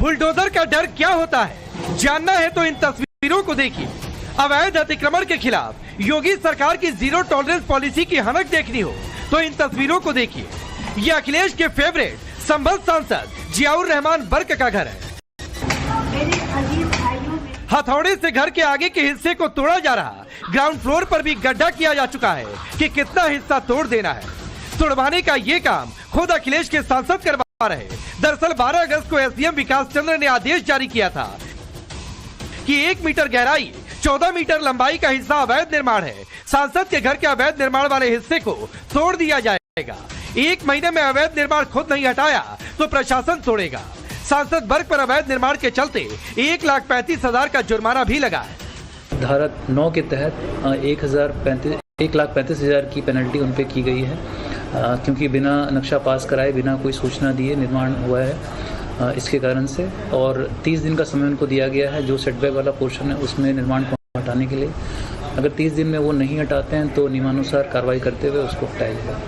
Bulldozer का डर क्या होता है, जानना है तो इन तस्वीरों को देखिए। अवैध अतिक्रमण के खिलाफ योगी सरकार की जीरो टॉलरेंस पॉलिसी की हनक देखनी हो तो इन तस्वीरों को देखिए। ये अखिलेश के फेवरेट संभल सांसद जियाउर रहमान बर्क का घर है। हथौड़े से घर के आगे के हिस्से को तोड़ा जा रहा, ग्राउंड फ्लोर पर भी गड्ढा किया जा चुका है कि कितना हिस्सा तोड़ देना है। तोड़वाने का ये काम खुद अखिलेश के सांसद करवा रहे। दरअसल 12 अगस्त को एसडीएम विकास चंद्र ने आदेश जारी किया था कि 1 मीटर गहराई 14 मीटर लंबाई का हिस्सा अवैध निर्माण है। सांसद के घर के अवैध निर्माण वाले हिस्से को तोड़ दिया जाएगा। 1 महीने में अवैध निर्माण खुद नहीं हटाया तो प्रशासन तोड़ेगा। सांसद बर्क पर अवैध निर्माण के चलते 1,35,000 का जुर्माना भी लगा है। धारा 9 के तहत 1,35,000 की पेनल्टी उन पे की गई है, क्योंकि बिना नक्शा पास कराए, बिना कोई सूचना दिए निर्माण हुआ है। इसके कारण से और 30 दिन का समय उनको दिया गया है जो सेटबैक वाला पोर्शन है उसमें निर्माण को हटाने के लिए। अगर 30 दिन में वो नहीं हटाते हैं तो नियमानुसार कार्रवाई करते हुए उसको हटाया जाएगा।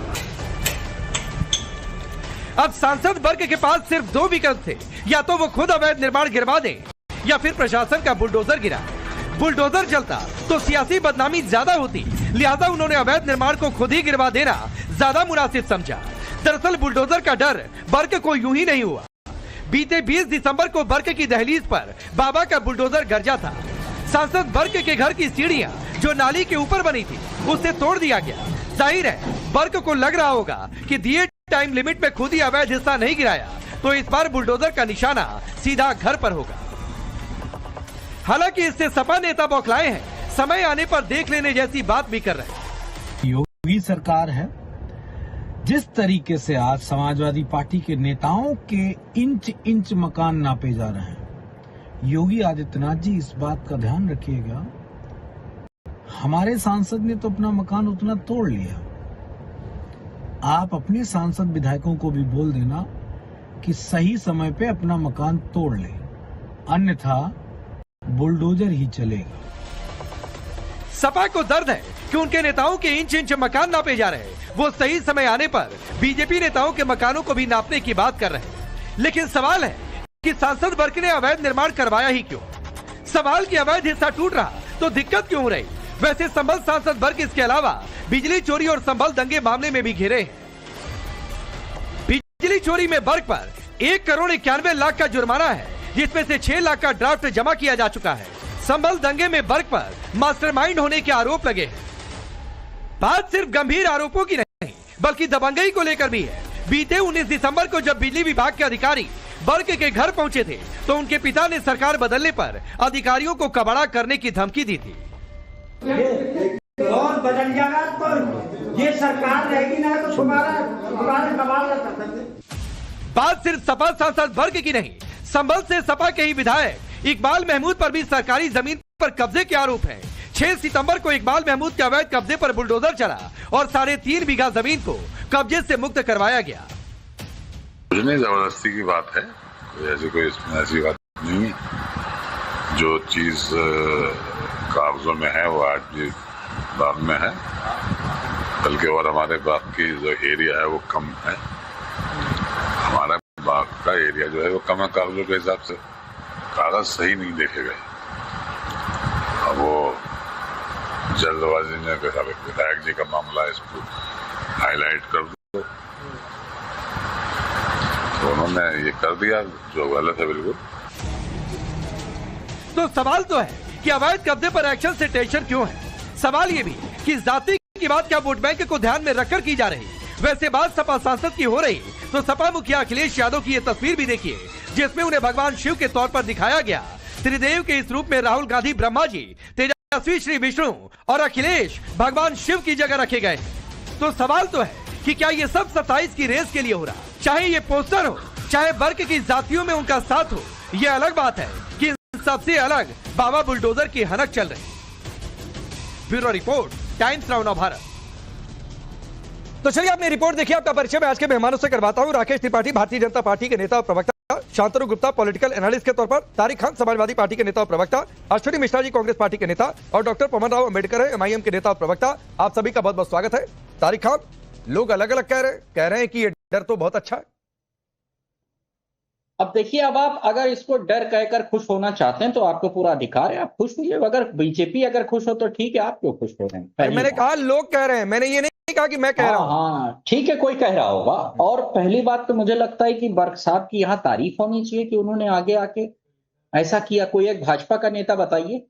अब सांसद वर्ग के पास सिर्फ 2 विकल्प थे, या तो वो खुद अवैध निर्माण गिरवा दें या फिर प्रशासन का बुलडोजर गिरा। बुलडोजर चलता तो सियासी बदनामी ज्यादा होती, लिहाजा उन्होंने अवैध निर्माण को खुद ही गिरवा देना ज्यादा मुनासिब समझा। दरअसल बुलडोजर का डर बर्क को यूं ही नहीं हुआ। बीते 20 दिसंबर को बर्क की दहलीज पर बाबा का बुलडोजर गरजा था। सांसद बर्क के घर की सीढ़ियां जो नाली के ऊपर बनी थी उसे तोड़ दिया गया। जाहिर है बर्क को लग रहा होगा कि दिए टाइम लिमिट में खुद ही अवैध हिस्सा नहीं गिराया तो इस बार बुलडोजर का निशाना सीधा घर पर होगा। हालांकि इससे सपा नेता बौखलाए हैं, समय आने पर देख लेने जैसी बात भी कर रहे हैं। योगी सरकार है, जिस तरीके से आज समाजवादी पार्टी के नेताओं के इंच इंच मकान नापे जा रहे हैं, योगी आदित्यनाथ जी इस बात का ध्यान रखिएगा। हमारे सांसद ने तो अपना मकान उतना तोड़ लिया, आप अपने सांसद विधायकों को भी बोल देना कि सही समय पे अपना मकान तोड़ ले, अन्यथा बुलडोजर ही चलेगा। सपा को दर्द है कि उनके नेताओं के इंच इंच मकान नापे जा रहे हैं। वो सही समय आने पर बीजेपी नेताओं के मकानों को भी नापने की बात कर रहे हैं। लेकिन सवाल है कि सांसद वर्ग ने अवैध निर्माण करवाया ही क्यों? सवाल की अवैध हिस्सा टूट रहा तो दिक्कत क्यों रही? वैसे संभल सांसद वर्ग इसके अलावा बिजली चोरी और संभल दंगे मामले में भी घिरे हैं। बिजली चोरी में वर्ग पर 1,91,00,000 का जुर्माना है, जिसमें से 6 लाख का ड्राफ्ट जमा किया जा चुका है। संभल दंगे में वर्ग पर मास्टरमाइंड होने के आरोप लगे हैं। बात सिर्फ गंभीर आरोपों की नहीं बल्कि दबंगई को लेकर भी है। बीते 19 दिसंबर को जब बिजली विभाग के अधिकारी वर्ग के घर पहुंचे थे तो उनके पिता ने सरकार बदलने पर अधिकारियों को कबाड़ा करने की धमकी दी थी। और बदल जाएगा तो ये सरकार रहेगी ना तो तुम्हारा कमाल कर सकते। बात सिर्फ सपा सांसद वर्ग की नहीं, संभल से सपा के ही विधायक इकबाल महमूद पर भी सरकारी जमीन पर कब्जे के आरोप हैं। 6 सितंबर को इकबाल महमूद के अवैध कब्जे पर बुलडोजर चला और 3.5 बीघा जमीन को कब्जे से मुक्त करवाया गया। जबरदस्ती की बात है, ऐसी कोई इसमें ऐसी बात नहीं है। जो चीज कागजों में है वो आज भी बाग में है, बल्कि और हमारे बाग की जो एरिया है वो कम है। हमारा बाग का एरिया जो है वो कम है कागजों के हिसाब से, कागज सही नहीं देखे गए। अब वो जल्दबाजी में विधायक जी का मामला इसको हाईलाइट कर दो तो उन्होंने ये कर दिया जो गलत है बिल्कुल। तो सवाल तो है कि अवैध कब्जे पर एक्शन से टेंशन क्यों है? सवाल ये भी कि जाति की बात क्या वोट बैंक को ध्यान में रखकर की जा रही? वैसे बात सपा सांसद की हो रही तो सपा मुखिया अखिलेश यादव की ये तस्वीर भी देखिए, जिसमें उन्हें भगवान शिव के तौर पर दिखाया गया। त्रिदेव के इस रूप में राहुल गांधी ब्रह्मा जी, तेजस्वी श्री विष्णु और अखिलेश भगवान शिव की जगह रखे गए। तो सवाल तो है कि क्या ये सब 27 की रेस के लिए हो रहा? चाहे ये पोस्टर हो, चाहे वर्ग की जातियों में उनका साथ हो, ये अलग बात है कि सबसे अलग बाबा बुलडोजर की हनक चल रही। Bureau report, times now Bharat. तो चलिए आपने रिपोर्ट देखी, आपका परिचय मैं आज के मेहमानों से करवाता हूं। राकेश त्रिपाठी भारतीय जनता पार्टी के नेता और प्रवक्ता, शांतनु गुप्ता पॉलिटिकल एनालिस्ट के तौर पर, तारिक खान समाजवादी पार्टी के नेता और प्रवक्ता, अश्विनी मिश्रा जी कांग्रेस पार्टी के नेता और डॉक्टर पवन राव अम्बेडकर है MIM के नेता और प्रवक्ता। आप सभी का बहुत बहुत स्वागत है। तारिक खान, लोग अलग अलग कह रहे हैं कि ये डर तो बहुत अच्छा है। अब देखिए, अब आप अगर इसको डर कहकर खुश होना चाहते हैं तो आपको पूरा अधिकार है, आप खुश होइए। अगर बीजेपी अगर खुश हो तो ठीक है, आप क्यों खुश हो रहे हैं? पहली मैंने बात। कहा लोग कह रहे हैं, मैंने ये नहीं कहा कि मैं कह रहा हूं। हाँ ठीक है, कोई कह रहा होगा। और पहली बात तो मुझे लगता है कि बर्क साहब की यहाँ तारीफ होनी चाहिए कि उन्होंने आगे आके ऐसा किया। कोई एक भाजपा का नेता बताइए,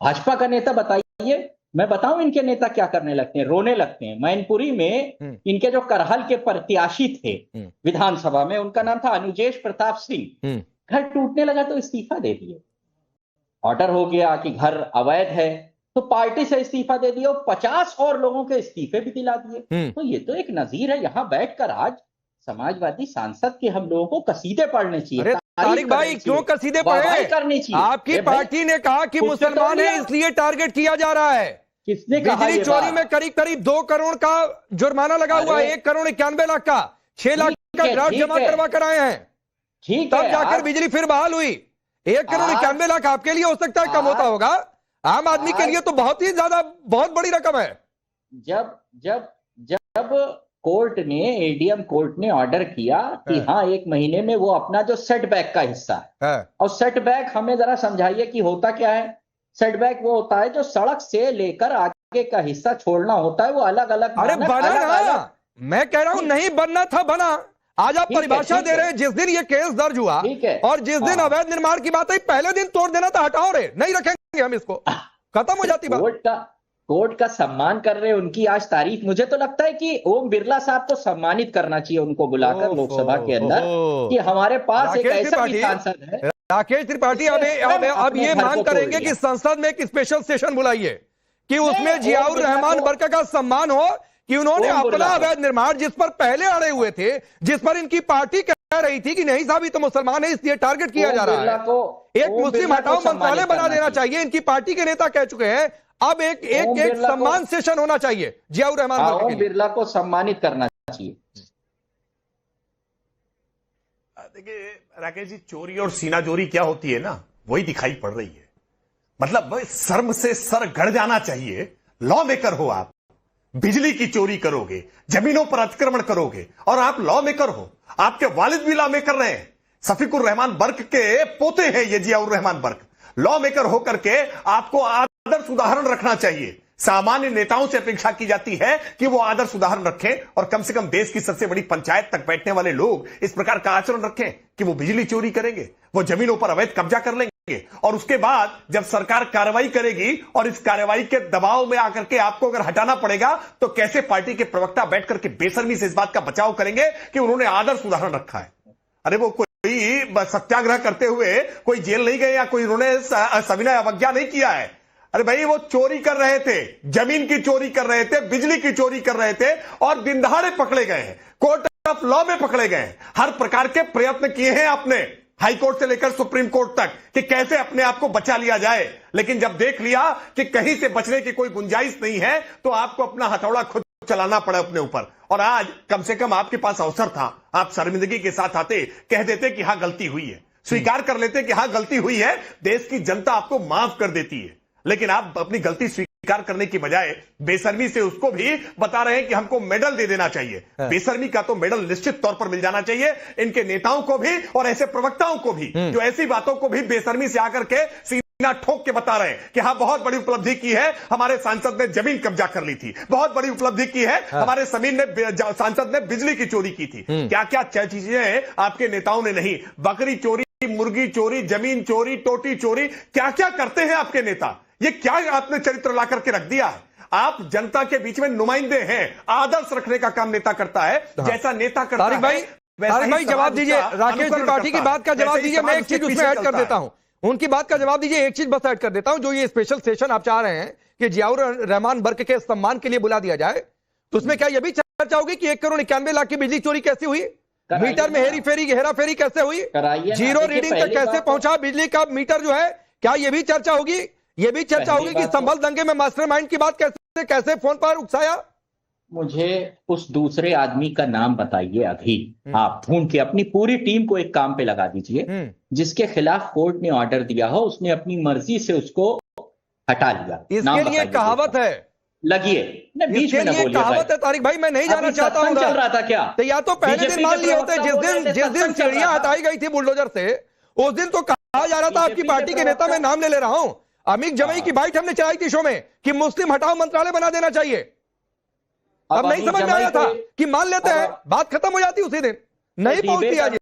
भाजपा का नेता बताइए, मैं बताऊं इनके नेता क्या करने लगते हैं, रोने लगते हैं। मैनपुरी में इनके जो करहल के प्रत्याशी थे विधानसभा में, उनका नाम था अनुजेश प्रताप सिंह, घर टूटने लगा तो इस्तीफा दे दिए। ऑर्डर हो गया कि घर अवैध है तो पार्टी से इस्तीफा दे दिया, 50 और लोगों के इस्तीफे भी दिला दिए। तो ये तो एक नजीर है। यहाँ बैठकर आज समाजवादी सांसद के हम लोगों को कसीदे पढ़ने चाहिए। अरे तारिक भाई, क्यों कसीदे पढ़े? करनी चाहिए। आपकी पार्टी ने कहा कि मुसलमान है इसलिए टारगेट किया जा रहा है। किसने कहा? बिजली चोरी में करीब करीब 2 करोड़ का जुर्माना लगा हुआ है, 1 करोड़ 91 लाख का, 6 लाख का ड्राफ्ट जमा करवा कर आए हैं। ठीक तब है, जाकर बिजली फिर बहाल हुई। 1 करोड़ 91 लाख आपके लिए हो सकता है कम होता होगा, आम आदमी के लिए तो बहुत ही ज्यादा, बहुत बड़ी रकम है। जब जब जब कोर्ट ने, एडीएम कोर्ट ने ऑर्डर किया कि हाँ 1 महीने में वो अपना जो सेटबैक का हिस्सा है, और सेटबैक हमें जरा समझाइए कि होता क्या है। सेटबैक वो होता है जो सड़क से लेकर आगे का हिस्सा छोड़ना होता है, वो अलग अलग। अरे बना ना, मैं कह रहा हूं नहीं बनना था, बना। आज आप परिभाषा दे रहे हैं। जिस दिन ये केस दर्ज हुआ और जिस दिन अवैध निर्माण की बात आई, पहले दिन तोड़ देना था, हटाओ रे, नहीं रखेंगे हम इसको, खत्म हो जाती बात। कोर्ट का सम्मान कर रहे हैं, उनकी आज तारीफ। मुझे तो लगता है कि ओम बिरला साहब को सम्मानित करना चाहिए, उनको बुलाकर लोकसभा के अंदर कि हमारे पास एक ऐसा भी सांसद है। राकेश त्रिपाठी अब ये मांग करेंगे कि संसद में एक स्पेशल सेशन बुलाइए कि उसमें जियाउर रहमान बर्क का सम्मान हो कि उन्होंने अपना अवैध निर्माण, जिस पर पहले अड़े हुए थे, जिस पर इनकी पार्टी कह रही थी कि नहीं साहब ये तो मुसलमान है इसलिए टारगेट किया जा रहा है, एक मुस्लिम हटाओ मंत्रालय बना देना चाहिए। इनकी पार्टी के नेता कह चुके हैं अब एक सम्मान सेशन होना चाहिए जियाउर रहमान बर्क के लिए। बिरला को सम्मानित करना चाहिए। देखिए राकेश जी, चोरी और सीनाजोरी क्या होती है ना, वही दिखाई पड़ रही है। मतलब शर्म से सर गड़ जाना चाहिए। लॉ मेकर हो आप, बिजली की चोरी करोगे, जमीनों पर अतिक्रमण करोगे, और आप लॉ मेकर हो। आपके वालिद भी लॉ मेकर रहे हैं, शफीकुर रहमान बर्क के पोते हैं ये जियाउर रहमान बर्क। लॉ मेकर होकर के आपको आदर्श उदाहरण रखना चाहिए। सामान्य नेताओं से अपेक्षा की जाती है कि वो आदर्श उदाहरण रखें, और कम से कम देश की सबसे बड़ी पंचायत तक बैठने वाले लोग इस प्रकार का आचरण रखें कि वो बिजली चोरी करेंगे, वो जमीनों पर अवैध कब्जा कर लेंगे, और उसके बाद जब सरकार कार्रवाई करेगी और इस कार्रवाई के दबाव में आकर के आपको अगर हटाना पड़ेगा तो कैसे पार्टी के प्रवक्ता बैठ करके बेशर्मी से इस बात का बचाव करेंगे कि उन्होंने आदर्श उदाहरण रखा है। अरे वो कोई सत्याग्रह करते हुए कोई जेल नहीं गए या कोई उन्होंने सविनय अवज्ञा नहीं किया है। अरे भाई वो चोरी कर रहे थे, जमीन की चोरी कर रहे थे, बिजली की चोरी कर रहे थे, और दिन दहाड़े पकड़े गए हैं, कोर्ट ऑफ लॉ में पकड़े गए हैं। हर प्रकार के प्रयत्न किए हैं आपने, हाई कोर्ट से लेकर सुप्रीम कोर्ट तक, कि कैसे अपने आप को बचा लिया जाए। लेकिन जब देख लिया कि कहीं से बचने की कोई गुंजाइश नहीं है तो आपको अपना हथौड़ा खुद चलाना पड़ा अपने ऊपर। और आज कम से कम आपके पास अवसर था, आप शर्मिंदगी के साथ आते, कह देते कि हाँ गलती हुई है, स्वीकार कर लेते कि हाँ गलती हुई है, देश की जनता आपको माफ कर देती है। लेकिन आप अपनी गलती स्वीकार करने की बजाय बेशर्मी से उसको भी बता रहे हैं कि हमको मेडल दे देना चाहिए। बेशर्मी का तो मेडल निश्चित तौर पर मिल जाना चाहिए इनके नेताओं को भी और ऐसे प्रवक्ताओं को भी जो ऐसी बातों को भी बेशर्मी से आकर के सीना ठोक के बता रहे हैं कि हाँ बहुत बड़ी उपलब्धि की है, हमारे सांसद ने जमीन कब्जा कर ली थी, बहुत बड़ी उपलब्धि की है, हमारे सांसद ने बिजली की चोरी की थी। क्या क्या चीजें आपके नेताओं ने नहीं, बकरी चोरी, मुर्गी चोरी, जमीन चोरी, टोटी चोरी, क्या क्या करते हैं आपके नेता। ये क्या आपने चरित्र ला करके रख दिया है। आप जनता के बीच में नुमाइंदे हैं, आदर्श रखने का काम नेता करता है, जैसा नेता करता है। तारिक भाई जवाब दीजिए, राकेश त्रिपाठी की बात का जवाब दीजिए। मैं एक चीज उसमें ऐड कर देता हूं, उनकी बात का जवाब दीजिए। एक चीज बस ऐड कर देता हूं, जो ये स्पेशल सेशन आप चाह रहे हैं कि जियाउर रहमान बर्क के सम्मान के लिए बुला दिया जाए, तो उसमें क्या यह भी चर्चा होगी कि 1 करोड़ 91 लाख की बिजली चोरी कैसे हुई, मीटर में हेरा फेरी कैसे हुई, जीरो रीडिंग तक कैसे पहुंचा बिजली का मीटर जो है, क्या यह भी चर्चा होगी? यह भी चर्चा होगी कि संभल दंगे में मास्टरमाइंड की बात कैसे फोन पर उकसाया। मुझे उस दूसरे आदमी का नाम बताइए अभी, आप ढूंढ के अपनी पूरी टीम को एक काम पे लगा दीजिए, जिसके खिलाफ कोर्ट ने ऑर्डर दिया हो, उसने अपनी मर्जी से उसको हटा लिया। इसके लिए कहावत है, लगिए। ने बीच इसके में न लिए बोलिए भाई। कहावत है तारिक भाई, मैं नहीं जाना अभी चाहता हूँ सत्संग चल उधर। रहा था क्या? तो या तो पहले दिन बीजेपी मान के लिए होते, प्रवक्ता बोल रहे थे, जिस दिन सत्संग चल सीढ़ियां रहा था। हटाई गई थी बुलडोजर से, उस दिन तो कहा जा रहा था आपकी बीजेपी पार्टी के के नेता, मैं प्रवक्ता- नाम ले रहा हूं, अमित जमई की बाइट हमने चलाई थी शो में कि मुस्लिम हटाओ मंत्रालय बना देना चाहिए। अब नहीं अमित समझ में जमाई आया था पे- कि मान लेते हैं, अब- बात खत्म हो जाती उसी दिन, नहीं पहुंचती आज।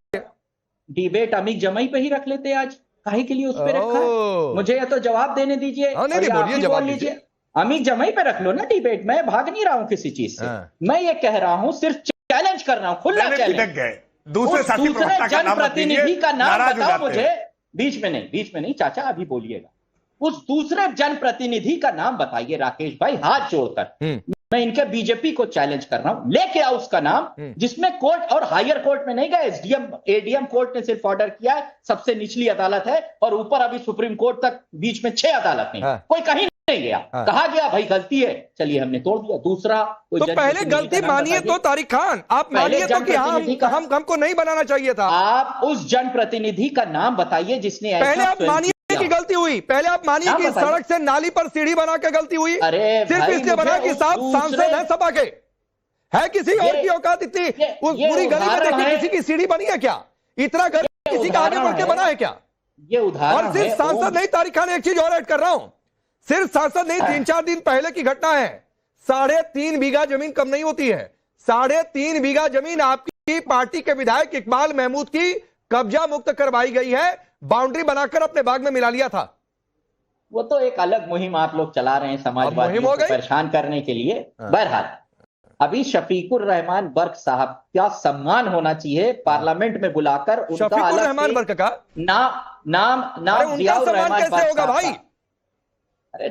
डिबेट अमित जमाई पे ही रख लेते आज, काहे के लिए उस पे रखा ओह। है? मुझे या तो जवाब देने दीजिए, हाँ, नहीं, और नहीं, या आप बोलिए, ही जवाब बोल दीजिए। लीजिए। अमित जमाई पे रख लो ना डिबेट, मैं भाग नहीं रहा हूं किसी चीज से। हाँ। मैं ये कह रहा हूं, सिर्फ चैलेंज कर रहा हूं, खुला मैंने चैलेंज। पिटक गए। दूसरे उस साथी दूसरे प्रवक्ता का नाम मत जनप्रतिनिधि लीजिए, का नाम नाराज हो बताओ जाते मुझे। हैं। बीच में नहीं चाचा, अभी बोलिएगा। उस दूसरे जनप्रतिनिधि का नाम बताइए राकेश भाई, हाथ जोड़कर। मैं इनके बीजेपी को चैलेंज कर रहा हूं, लेके आओ उसका नाम, जिसमें कोर्ट और हायर कोर्ट में नहीं गए, एसडीएम एडीएम कोर्ट ने सिर्फ ऑर्डर किया है, सबसे निचली अदालत है, और ऊपर अभी सुप्रीम कोर्ट तक, बीच में 6 अदालत नहीं, हाँ। कोई कहीं नहीं गया। हाँ। कहा गया भाई गलती है, चलिए हमने तोड़ दिया। दूसरा कोई तो पहले जनप्रतिनिधि का गलती नाम मानिए बताइए। तो तारिक खान, आप पहले मानिए तो कि जनप्रतिनिधि का- हमको नहीं बनाना चाहिए था। आप उस जनप्रतिनिधि का नाम बताइए जिसने ऐसा पहले आप स्वयं मानिए किया। कि गलती हुई, पहले आप मानिए नाम कि बताइए। सड़क से नाली पर सीढ़ी बना के गलती हुई, अरे सिर्फ भाई, इसलिए बना मुझे कि उस साहब दूसरे- सांसद है सपा के, है किसी और की औकात इतनी? उस ये पूरी गली में उदाहरण देखिए है। किसी की सीढ़ी बनी है क्या? इतना घर ये किसी का आगे उदाहरण बढ़ के है। बना है क्या? ये उदाहरण और सिर्फ है, सांसद नहीं तारिक खान, एक चीज और ऐड कर रहा हूं, सिर्फ सांसद नहीं, 3-4 दिन पहले की घटना है। 3.5 बीघा जमीन कम नहीं होती है। 3.5 बीघा जमीन आपकी पार्टी के विधायक इकबाल महमूद की कब्जा मुक्त करवाई गई है, बाउंड्री बनाकर अपने बाग में मिला लिया था। वो तो एक अलग मुहिम आप लोग चला रहे हैं मुहिम समाजवादियों हो को गई? परेशान करने के लिए। हाँ। बहरहाल, अभी शफीकुर रहमान बर्क साहब का सम्मान होना चाहिए, पार्लियामेंट में बुलाकर उनका शफीकुर अलग रहमान से बर्क का नाम अरे उनका जियाउर सम्मान रहमान कैसे बर्क होगा साहब भाई? का। अरे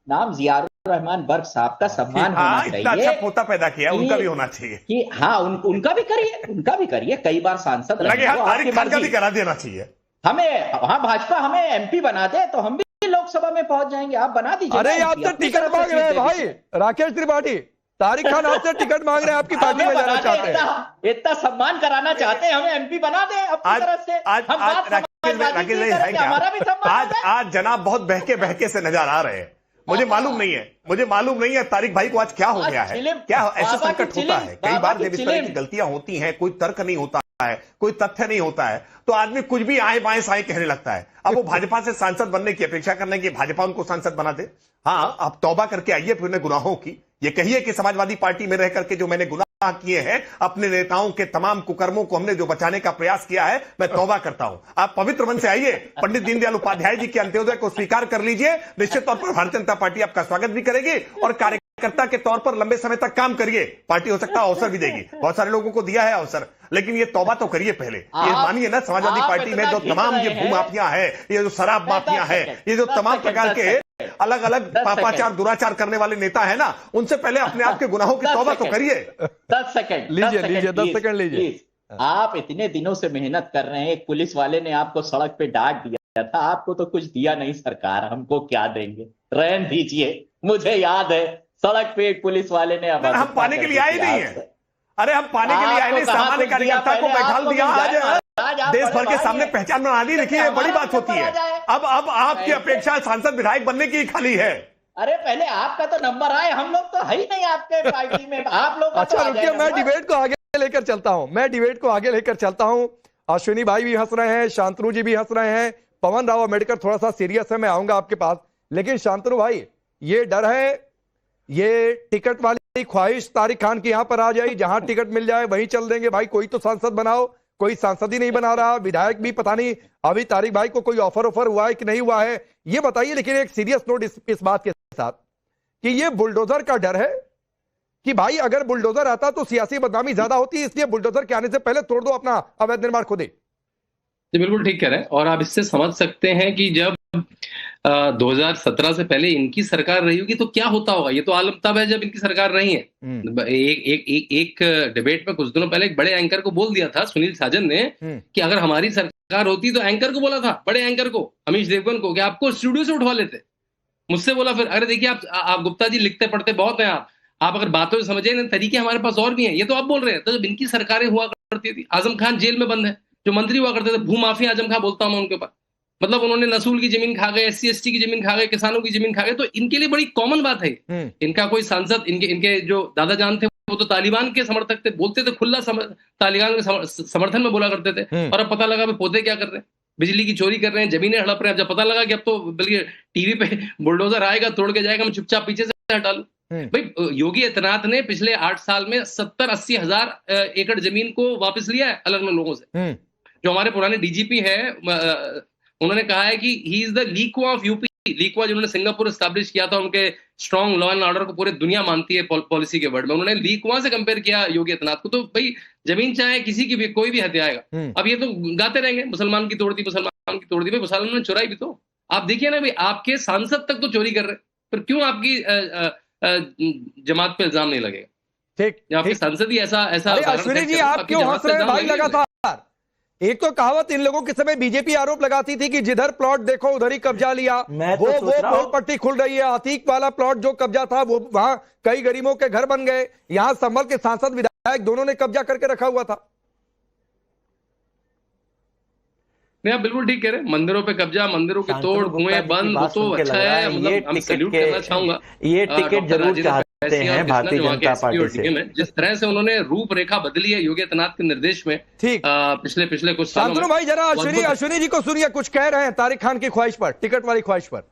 नाम जियाउर रहमान बर्क साहब का सम्मान हाँ, होना इतना अच्छा चाहिए पोता पैदा किया, कि- उनका भी होना चाहिए। कि हाँ, उनका भी करिए, कई बार सांसद रहे लगे हैं, हाँ, वो आपकी तारिक खान का मर्जी। भी करा देना चाहिए। हाँ, भाजपा हमें एमपी बना दे तो हम भी लोकसभा में पहुंच जाएंगे, आप बना दीजिए। अरे ना आपसे MP, अपनी टिकट तरफ से मांग रहे हैं सीट दे भाई दीजिए। राकेश त्रिपाठी, तारिक खान आपसे टिकट मांग रहे हैं, आपकी पार्टी में हमें जाना बना दे, चाहते हैं। इतना सम्मान कराना चाहते हैं, हमें एमपी बना दे अपनी आज तरफ से। आज हम आज बात राकेश समाजवादी की भाई है करेंगे, क्या? हमारा भी सम्मान आज हो जाए। आज जनाब बहुत बहके से नजर आ रहे हैं। मुझे मालूम नहीं है तारिक भाई को आज क्या हो आज गया है, चिलिम, क्या ऐसा बाबा की संकट होता है। कई बाबा बार की जब इस तरह की चिलिम। गलतियां होती हैं, कोई तर्क नहीं होता है, कोई तथ्य नहीं होता है, तो आदमी कुछ भी आए बाएं साएं कहने लगता है। अब वो भाजपा से सांसद बनने की अपेक्षा करने की, भाजपा उनको सांसद बना दे। हाँ, आप तौबा करके आइए फिर गुनाहों की। ये कहिए कि समाजवादी पार्टी में रह करके जो मैंने गुनाह किए हैं, अपने नेताओं के तमाम कुकर्मों को हमने जो बचाने का प्रयास किया है, मैं तौबा करता हूं। आप पवित्र मन से आइए, पंडित दीनदयाल उपाध्याय जी के अंत्योदय को स्वीकार कर लीजिए। निश्चित तौर पर भारतीय जनता पार्टी आपका स्वागत भी करेगी और कार्यकर्ता के तौर पर लंबे समय तक काम करिए। पार्टी हो सकता है अवसर भी देगी, बहुत सारे लोगों को दिया है अवसर, लेकिन ये तौबा तो करिए पहले। ये मानिए ना, समाजवादी आप पार्टी में इतना जो घिस तमाम रहे ये हैं। भूमाफिया है, ये जो शराब माफिया है, ये जो 10 तमाम सेकंड, प्रकार 10 के अलग अलग 10 पापाचार सेकंड। दुराचार करने वाले नेता है ना, उनसे पहले अपने आप के गुनाहों की 10 तौबा तो सेकंड। करिए। 10 सेकंड लीजिए, 10 सेकंड लीजिए। प्लीज। आप इतने दिनों से मेहनत कर रहे हैं, एक पुलिस वाले ने आपको सड़क पे डांट दिया था, आपको तो कुछ दिया नहीं सरकार, हमको क्या देंगे, रहन दीजिए। मुझे याद है सड़क पे एक पुलिस वाले ने हम पाने के लिए आए नहीं है। अरे हम पाने के लिए आए नहीं, सामान्य कार्यकर्ता को बैठाल दिया। आज देश भर के सामने पहचान बना दी। देखिए, बड़ी बात होती है। अब आपकी अपेक्षा सांसद विधायक बनने की खाली है। अरे पहले आपका तो नंबर आए, हम लोग तो है ही नहीं आपके पार्टी में, आप लोग अच्छा रुकिए, मैं डिबेट को आगे लेकर चलता हूं। अश्विनी भाई भी हंस रहे हैं, शांतनु जी भी हंस रहे हैं, पवन राव अम्बेडकर थोड़ा सा सीरियस है, मैं आऊंगा आपके पास। लेकिन शांतनु भाई, ये डर है, ये टिकट वाली ख्वाहिश तारिक खान की यहां पर आ जाए, जहां टिकट मिल जाए वहीं चल देंगे भाई, कोई तो सांसद बनाओ। कोई सांसद ही नहीं बना रहा, विधायक भी पता नहीं अभी तारिक भाई को कोई ऑफर हुआ है कि नहीं हुआ है, ये बताइए। लेकिन एक सीरियस नोट इस बात के साथ कि ये बुलडोजर का डर है कि भाई अगर बुलडोजर आता तो सियासी बदनामी ज्यादा होती है, इसलिए बुलडोजर के आने से पहले तोड़ दो अपना अवैध निर्माण खुद ही। जी बिल्कुल ठीक कह रहे हैं, और आप इससे समझ सकते हैं कि जब 2017 से पहले इनकी सरकार रही होगी तो क्या होता होगा। ये तो आलम तब है जब इनकी सरकार नहीं है। एक डिबेट में कुछ दिनों पहले एक बड़े एंकर को बोल दिया था सुनील साजन ने कि अगर हमारी सरकार होती, तो एंकर को बोला था, बड़े एंकर को, अमीश देवगन को, कि आपको स्टूडियो से उठवा लेते। मुझसे बोला फिर, अरे देखिए आप गुप्ता जी लिखते पढ़ते बहुत हैं, आप अगर बातों से समझे ना, तरीके हमारे पास और भी हैं। ये तो आप बोल रहे हैं। तो जब इनकी सरकारें हुआ करती थी, आजम खान जेल में बंद है, जो मंत्री हुआ करते थे, भूमाफिया आजम खान बोलता हूं मैं उनके ऊपर, मतलब उन्होंने नसूल की जमीन खा गए, SC ST की जमीन खा गए, किसानों की जमीन खा गए, तो इनके लिए बड़ी कॉमन बात है। इनका कोई सांसद, इनके जो दादा जान थे वो तो तालिबान के समर्थक थे, बोलते थे खुला तालिबान के समर्थन में बोला करते थे, और अब पता लगा भाई पोते क्या कर रहे हैं, बिजली की चोरी कर रहे हैं, जमीनें हड़प रहे हैं। जब पता लगा कि अब तो बल्कि टीवी पे बुलडोजर आएगा, तोड़ के जाएगा, मैं चुपचाप पीछे से हटा लूं। भाई योगी आदित्यनाथ ने पिछले 8 साल में 70-80 हजार एकड़ जमीन को वापस लिया है अलग अलग लोगों से। जो हमारे पुराने डीजीपी है, उन्होंने कहा है कि he is the Lee Kuan of UP. Lee Kuan जिन्होंने सिंगापुर एस्टैब्लिश किया था, उनके स्ट्रॉन्ग लॉ एंड ऑर्डर को पूरी दुनिया मानती है पॉलिसी के वर्ड में, उन्होंने लीक्वा से कंपेयर किया योगी आदित्यनाथ को। तो भाई जमीन चाहे किसी की भी, कोई भी हत्याएगा। अब ये तो गाते रहेंगे मुसलमान की तोड़ दी, मुसलमान की तोड़ दी। भाई मुसलमान ने चुराई भी तो, आप देखिए ना भाई, आपके सांसद तक तो चोरी कर रहे, फिर क्यों आपकी जमात पे इल्जाम नहीं लगेगा? ठीक, आपके सांसद ही ऐसा अश्विनी जी आप क्यों हंस रहे हैं भाई लगातार? एक तो कहावत इन लोगों के समय बीजेपी आरोप लगाती थी कि जिधर प्लॉट देखो उधर ही कब्जा लिया। वो पोल पट्टी खुल रही है, अतीक वाला प्लॉट जो कब्जा था वो वहां कई गरीबों के घर बन गए। यहां संभल के सांसद विधायक दोनों ने कब्जा करके रखा हुआ था। नहीं, आप बिल्कुल ठीक कह रहे हैं। मंदिरों पे कब्जा, मंदिरों के तोड़, कुएं बंद, वो तो अच्छा है। मतलब हम सैल्यूट करना चाहूंगा, ये टिकट जरूर चाहते हैं भारतीय जनता पार्टी से। जिस तरह से उन्होंने रूपरेखा बदली है योगी आदित्यनाथ के निर्देश में, ठीक पिछले कुछ सालों में। भाई जरा अश्विनी जी को सुनिए, कुछ कह रहे हैं तारिक खान की ख्वाहिश पर, टिकट वाली ख्वाहिश पर।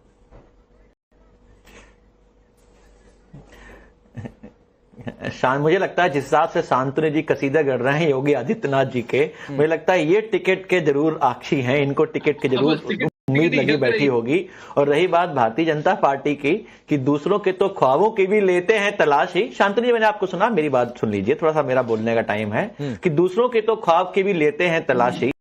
मुझे लगता है जिस हिसाब से शांतनु जी कसीदा गढ़ रहे हैं योगी आदित्यनाथ जी के, मुझे लगता है ये टिकट के जरूर आक्षी हैं, इनको टिकट के जरूर उम्मीद लगी बैठी होगी। और रही बात भारतीय जनता पार्टी की कि दूसरों के तो ख्वाबों की भी लेते हैं तलाशी। शांतनु जी मैंने आपको सुना, मेरी बात सुन लीजिए, थोड़ा सा मेरा बोलने का टाइम है कि दूसरों के तो ख्वाब की भी लेते हैं तलाशी,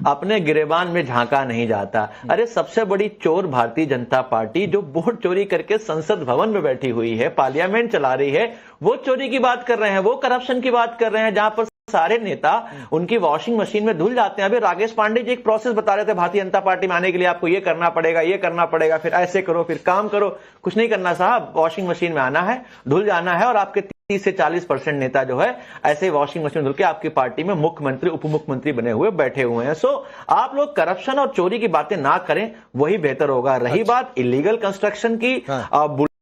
अपने गिरेबान में झांका नहीं जाता। अरे सबसे बड़ी चोर भारतीय जनता पार्टी जो वोट चोरी करके संसद भवन में बैठी हुई है, पार्लियामेंट चला रही है, वो चोरी की बात कर रहे हैं, वो करप्शन की बात कर रहे हैं, जहां पर सारे नेता उनकी वॉशिंग मशीन में धुल जाते हैं। अभी राकेश पांडे जी एक प्रोसेस बता रहे थे, भारतीय जनता पार्टी में आने के लिए आपको ये करना पड़ेगा, ये करना पड़ेगा, फिर ऐसे करो, फिर काम करो। कुछ नहीं करना साहब, वॉशिंग मशीन में आना है, धुल जाना है, और आपके 30 से 40% नेता जो है ऐसे वॉशिंग मशीन धुल के आपकी पार्टी में मुख्यमंत्री उप मुख्यमंत्री बने हुए बैठे हुए हैं। सो आप लोग करप्शन और चोरी की बातें ना करें, वही बेहतर होगा। रही बात इलीगल कंस्ट्रक्शन की,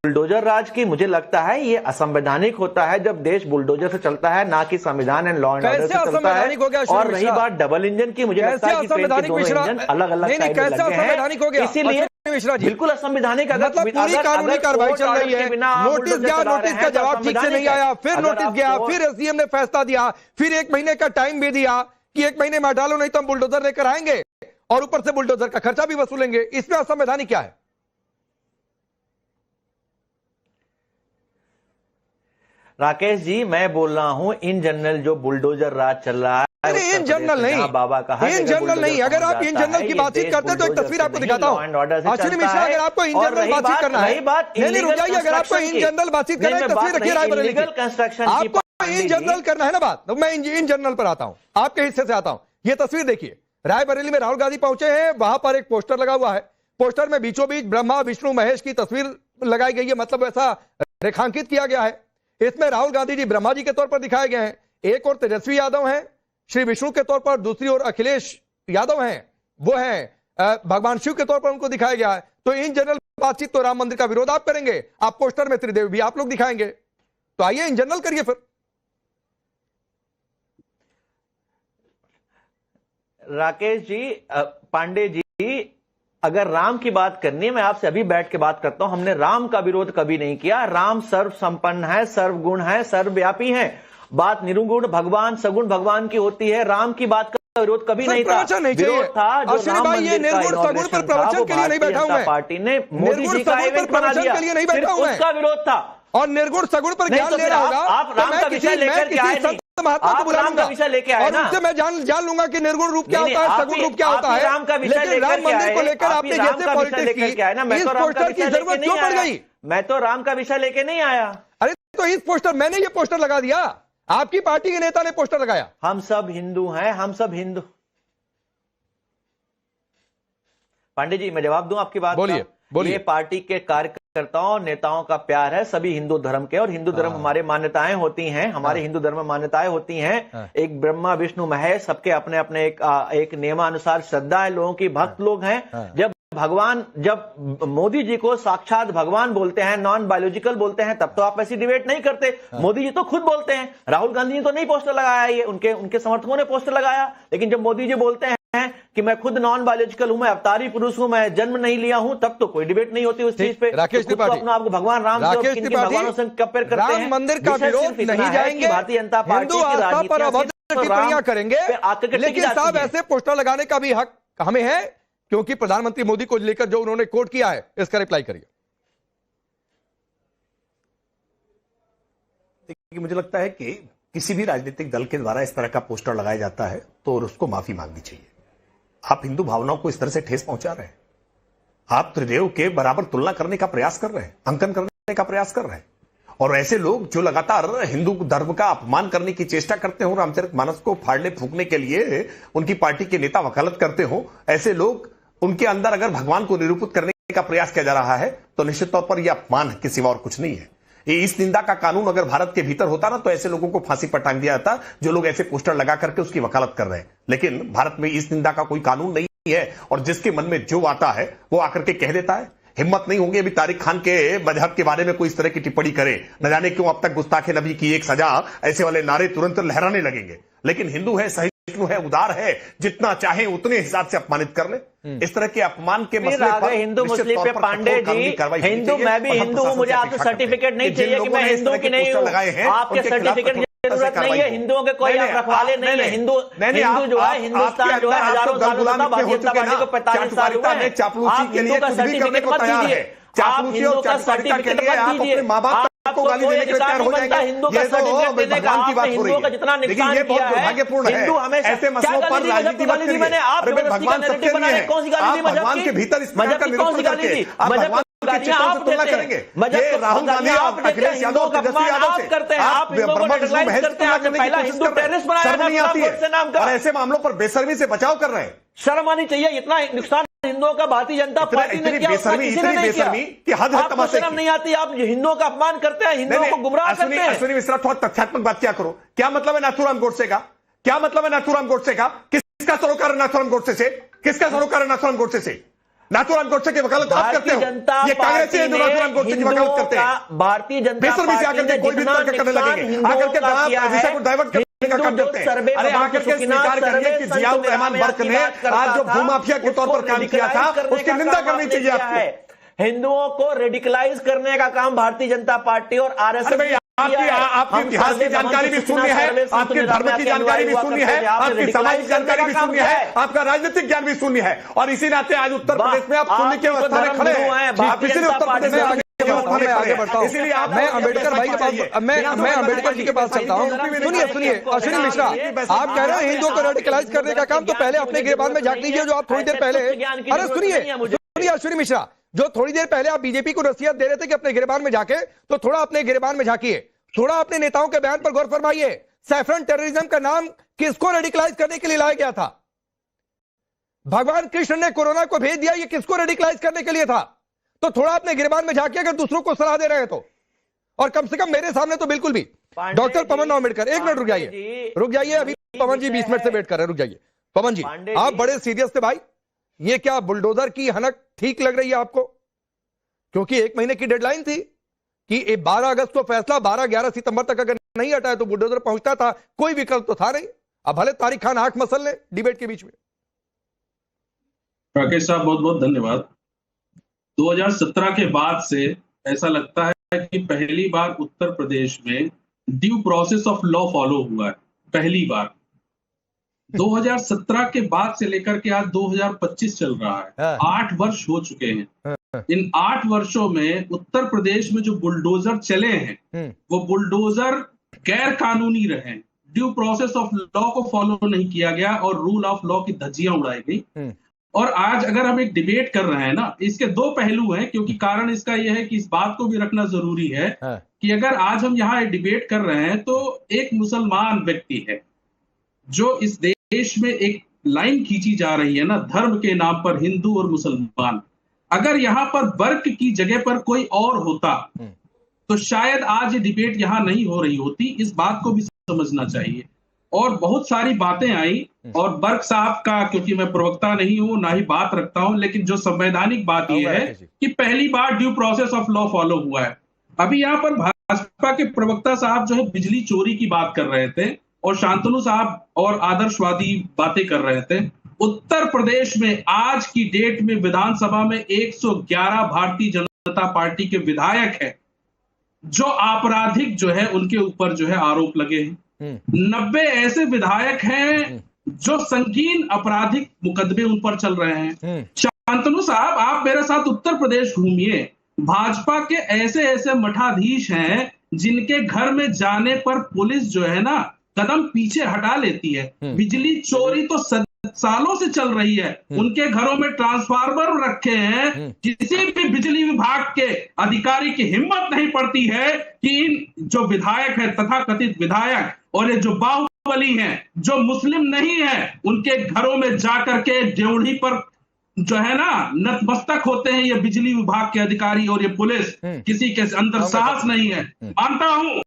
बुलडोजर राज की, मुझे लगता है ये असंवैधानिक होता है जब देश बुलडोजर से चलता है, ना कि संविधान एंड लॉ एंड ऑर्डर से चलता है। और रही बात डबल इंजन की, मुझे लगता है कि ट्रेन के दोनों इंजन अलग अलग साइड में लगे हैं, इसीलिए बिल्कुल असंवैधानिक। मतलब पूरी कानूनी कार्रवाई चल रही है, नोटिस गया, नोटिस का जवाब ठीक से नहीं आया, फिर नोटिस गया, फिर एसडीएम ने फैसला दिया, फिर 1 महीने का टाइम भी दिया कि 1 महीने में हटा लो, नहीं तो हम बुलडोजर लेकर आएंगे और ऊपर से बुलडोजर का खर्चा भी वसूलेंगे। इसमें असंवैधानिक क्या है? राकेश जी मैं बोल रहा हूं इन जनरल जो बुलडोजर राज चल रहा है, इन जनरल नहीं, बाबा का इन जनरल नहीं। अगर आप इन जनरल की बातचीत करते हैं तो एक तस्वीर आपको दिखाता हूं। अश्विनी मिश्रा, अगर आपको इन जनरल बातचीत करना है, नहीं रुक जाइए, अगर आपको इन जनरल बातचीत करना है, तस्वीर रखिए रायबरेली की, आपको इन जनरल करना है ना बात, तो मैं इन जनरल पर आता हूं, आपके हिस्से से आता हूं। ये तस्वीर देखिए, रायबरेली में राहुल गांधी पहुंचे हैं, वहां पर एक पोस्टर लगा हुआ है, पोस्टर में बीचों बीच ब्रह्मा विष्णु महेश की तस्वीर लगाई गई है, मतलब ऐसा रेखांकित किया गया है। इसमें राहुल गांधी जी ब्रह्मा जी के तौर पर दिखाए गए हैं, एक और तेजस्वी यादव हैं श्री विष्णु के तौर पर, दूसरी ओर अखिलेश यादव हैं, वो हैं भगवान शिव के तौर पर उनको दिखाया गया है। तो इन जनरल बातचीत तो राम मंदिर का विरोध आप करेंगे, आप पोस्टर में त्रिदेवी भी आप लोग दिखाएंगे, तो आइए इन जनरल करिए फिर। राकेश जी, पांडे जी, अगर राम की बात करनी है, मैं आपसे अभी बैठ के बात करता हूं, हमने राम का विरोध कभी नहीं किया। राम सर्व संपन्न है, सर्वगुण है, सर्वव्यापी है। बात निर्गुण भगवान सगुण भगवान की होती है, राम की बात का विरोध कभी नहीं था। विरोध था जो राम मंदिर का इनॉग्रेशन था, वो भारतीय जनता पार्टी ने मोदी जी का इवेंट बना दिया, सिर्फ उसका विरोध था। और निर्गुण सगुण पर ज्ञान ले रहा होगा, आप राम का विषय लेकर के आए नहीं, महात्मा को बुला लूंगा विषय लेके आए और ना, उससे मैं जान लूंगा कि निर्गुण रूप क्या होता है, सगुण रूप क्या होता है। राम का विषय लेकिन राम मंदिर को लेकर आपने जैसे पॉलिटिक्स की, इस पोस्टर की जरूरत क्यों पड़ गई? मैं तो राम का विषय लेके नहीं आया। अरे तो इस पोस्टर, मैंने ये पोस्टर लगा दिया, आपकी पार्टी के नेता ने पोस्टर लगाया। हम सब हिंदू हैं, हम सब हिंदू। पांडे जी मैं जवाब दूं आपकी बात? बोलिए। ये पार्टी के कार्यक्रम कार्यकर्ताओं नेताओं का प्यार है सभी हिंदू धर्म के, और हिंदू धर्म हमारे मान्यताएं होती हैं, हमारे हिंदू धर्म में मान्यताएं होती हैं। एक ब्रह्मा विष्णु महेश, सबके अपने अपने एक नियमानुसार श्रद्धा है लोगों की, भक्त लोग हैं। जब मोदी जी को साक्षात भगवान बोलते हैं, नॉन बायोलॉजिकल बोलते हैं, तब तो आप ऐसी डिबेट नहीं करते। मोदी जी तो खुद बोलते हैं, राहुल गांधी ने तो नहीं पोस्टर लगाया, ये उनके समर्थकों ने पोस्टर लगाया। लेकिन जब मोदी जी बोलते हैं कि मैं खुद नॉन बायोलॉजिकल हूं, मैं अवतारी पुरुष हूं, मैं जन्म नहीं लिया हूं, तब तो कोई डिबेट नहीं होती उस चीज पे। राकेश त्रिपाठी, अपना आपको भगवान राम से किनके भगवानों से कंपेयर करते हैं। राम मंदिर का विरोध नहीं जाएंगे, भारतीय जनता पार्टी हिंदू आस्था पर अभद्र टिप्पणियां करेंगे, लेकिन साहब ऐसे पोस्टर लगाने का भी हक हमें है, क्योंकि प्रधानमंत्री मोदी को लेकर जो उन्होंने कोट किया है, इसका रिप्लाई करिए। मुझे लगता है कि किसी भी राजनीतिक दल के द्वारा इस तरह का पोस्टर लगाया जाता है तो उसको माफी मांगनी चाहिए। आप हिंदू भावनाओं को इस तरह से ठेस पहुंचा रहे हैं, आप त्रिदेव के बराबर तुलना करने का प्रयास कर रहे हैं, अंकन करने का प्रयास कर रहे हैं। और ऐसे लोग जो लगातार हिंदू धर्म का अपमान करने की चेष्टा करते हो, रामचरितमानस को फाड़ने फूकने के लिए उनकी पार्टी के नेता वकालत करते हो, ऐसे लोग, उनके अंदर अगर भगवान को निरूपित करने का प्रयास किया जा रहा है तो निश्चित तौर पर यह अपमान है, किसी और कुछ नहीं है। इस निंदा का कानून अगर भारत के भीतर होता ना, तो ऐसे लोगों को फांसी पर टांग दिया जाता जो लोग ऐसे पोस्टर लगा करके उसकी वकालत कर रहे हैं। लेकिन भारत में इस निंदा का कोई कानून नहीं है, और जिसके मन में जो आता है वो आकर के कह देता है। हिम्मत नहीं होगी अभी तारिक खान के मजहब के बारे में कोई इस तरह की टिप्पणी करे, न जाने क्यों अब तक गुस्ताखे नबी की एक सजा, ऐसे वाले नारे तुरंत लहराने लगेंगे। लेकिन हिंदू है, सहिष्णु है, उदार है, जितना चाहे उतने हिसाब से अपमानित कर ले। इस तरह के अपमान के मसले पर हिंदू मुस्लिम पे पांडे जी, हिंदू, मैं भी हिंदू हूं, मुझे आपसे सर्टिफिकेट नहीं चाहिए कि मैं हिंदू की नहीं हूं, आपके सर्टिफिकेट की जरूरत नहीं है। हिंदुओं के कोई आप रखवाले नहीं है। हिंदू जो है, हिंदुस्तान जो है हजारों सालों से, भारतीय जनता पार्टी को 45 साल हुए हैं। आप हिंदू का सर्टिफिकेट मत दीजिए, आप हिंदू का सर्टिफिकेट मत दीजिए। आपको कोई अधिकार नहीं बनता हिंदू का सर्टिफिकेट देने का। आपने हिंदुओं का जितना नुकसान किया है, हिंदू हमेशा ऐसे मसलों पर राजनीति मत करिए। मैंने आप भगवान सत्य नहीं है, कौन सी गाली दी? भगवान के भीतर इस प्रकार का निरूपण करके आप तुलना करेंगे। ये राहुल गांधी और अखिलेश यादव तेजस्वी यादव से करते हैं, आप ब्रह्मा विष्णु महेश की तुलना करने की कोशिश कर रहे हैं। शर्म नहीं आती है, और ऐसे मामलों पर बेशर्मी से बचाव कर रहे हैं। शर्म आनी चाहिए। इतना नुकसान हिंदुओं का भारतीय जनता पार्टी ने किया, इतनी बेशर्मी कि हद है तमाशे की। शर्म नहीं आती? आप हिंदुओं का अपमान करते हैं, हिंदुओं को गुमराह करते हैं। अश्विनी मिश्रा, थोड़ा तथ्यात्मक बात क्या करो। क्या मतलब है नाथूराम गोडसे का? क्या मतलब है नाथूराम गोडसे का? किसका सरोकार है नाथूराम गोडसे से? किसका सरोकार है नाथूराम गोडसे से? नाथूराम गोडसे की वकालत आप करते हो। ये कांग्रेसी है जो नाथूराम गोडसे की वकालत करते हैं। भारतीय जनता पार्टी से आकर के कोई भी तर्क करने लगेंगे, आकर के विषय को डाइवर्ट करने का काम करते हैं। अरे आकर के स्वीकार करिए कि जियाउर रहमान बर्क ने आज जो भूमाफिया के तौर पर काम किया था, उसकी निंदा करनी चाहिए आपको। हिंदुओं को रेडिकलाइज करने का काम भारतीय जनता पार्टी और आरएसएस आपकी इतिहास की जानकारी भी शून्य है, आपके धर्म की जानकारी भी शून्य है, आपकी सामाजिक जानकारी भी शून्य है, आपका राजनीतिक ज्ञान भी शून्य है। और इसी नाते आज उत्तर प्रदेश में आप शून्य के अवस्था में खड़े हैं। पिछले उत्तर प्रदेश में आगे बढ़ता हूं, इसलिए मैं अम्बेडकर भाई के पास, मैं अम्बेडकर जी के पास चलता हूं। सुनिए अश्विनी मिश्रा, आप कह रहे हैं हिंदुओं को रेडिकलाइज करने का काम, तो पहले अपने गिरबान में झांक लीजिए जो आप थोड़ी देर पहले, अरे सुनिए अश्विनी मिश्रा, जो थोड़ी देर पहले आप बीजेपी को नसीहत दे रहे थे कि अपने गिरबान में झांके, तो थोड़ा अपने गिरबान में झांकिए, थोड़ा अपने नेताओं के बयान पर गौर फरमाइए। सैफरन टेररिज्म का नाम किसको रेडिकलाइज करने के लिए लाया गया था? भगवान कृष्ण ने कोरोना को भेज दिया, ये किसको रेडिकलाइज करने के लिए था? तो थोड़ा अपने गिरबान में झांकिए अगर दूसरों को सलाह दे रहे हैं तो, और कम से कम मेरे सामने तो बिल्कुल भी। डॉक्टर पवन अम्बेडकर, एक मिनट रुक जाइए, अभी पवन जी 20 मिनट से वेट कर रहे हैं, रुक जाइए। पवन जी, आप बड़े सीरियस थे भाई, ये क्या बुलडोजर की हनक ठीक लग रही है आपको? क्योंकि 1 महीने की डेडलाइन थी कि 12 अगस्त को फैसला, 12-11 सितंबर तक अगर नहीं हटाया तो बुलडोजर पहुंचता था, कोई विकल्प तो था नहीं। अब भले तारिक खान आंख मसल ले डिबेट के बीच में। राकेश साहब बहुत बहुत धन्यवाद। 2017 के बाद से ऐसा लगता है कि पहली बार उत्तर प्रदेश में due process of law follow हुआ है, पहली बार। 2017 के बाद से लेकर के आज 2025 चल रहा है, 8 वर्ष हो चुके हैं। इन 8 वर्षों में उत्तर प्रदेश में जो बुलडोजर चले हैं वो बुलडोजर गैर कानूनी रहे, ड्यू प्रोसेस ऑफ लॉ को फॉलो नहीं किया गया और रूल ऑफ लॉ की धज्जियां उड़ाई गई। और आज अगर हम एक डिबेट कर रहे हैं ना, इसके 2 पहलू हैं, क्योंकि कारण इसका यह है कि इस बात को भी रखना जरूरी है कि अगर आज हम यहाँ डिबेट कर रहे हैं तो एक मुसलमान व्यक्ति है जो इस देश में एक लाइन खींची जा रही है ना, धर्म के नाम पर हिंदू और मुसलमान। अगर यहाँ पर वर्क की जगह पर कोई और होता तो शायद आज ये डिबेट यहाँ नहीं हो रही होती। इस बात को भी समझना चाहिए। और बहुत सारी बातें आई और बर्क साहब का, क्योंकि मैं प्रवक्ता नहीं हूं ना ही बात रखता हूं, लेकिन जो संवैधानिक बात यह है कि पहली बार due process of law follow हुआ है। अभी यहाँ पर भाजपा के प्रवक्ता साहब जो है बिजली चोरी की बात कर रहे थे और शांतनु साहब और आदर्शवादी बातें कर रहे थे। उत्तर प्रदेश में आज की डेट में विधानसभा में 111 भारतीय जनता पार्टी के विधायक है जो आपराधिक जो है उनके ऊपर जो है आरोप लगे हैं। 90 ऐसे विधायक हैं जो संगीन आपराधिक मुकदमे उन पर चल रहे हैं। शांतनु साहब, आप मेरे साथ उत्तर प्रदेश घूमिए। भाजपा के ऐसे ऐसे मठाधीश हैं जिनके घर में जाने पर पुलिस जो है ना कदम पीछे हटा लेती है। बिजली चोरी तो सालों से चल रही है। उनके घरों में ट्रांसफार्मर रखे हैं। किसी भी बिजली विभाग के अधिकारी की हिम्मत नहीं पड़ती है कि इन जो विधायक है, तथाकथित विधायक और ये जो बाहुबली हैं, जो मुस्लिम नहीं है, उनके घरों में जाकर के ड्योढ़ी पर जो है ना नतमस्तक होते हैं ये बिजली विभाग के अधिकारी और ये पुलिस। किसी के अंदर साहस नहीं है। मानता हूं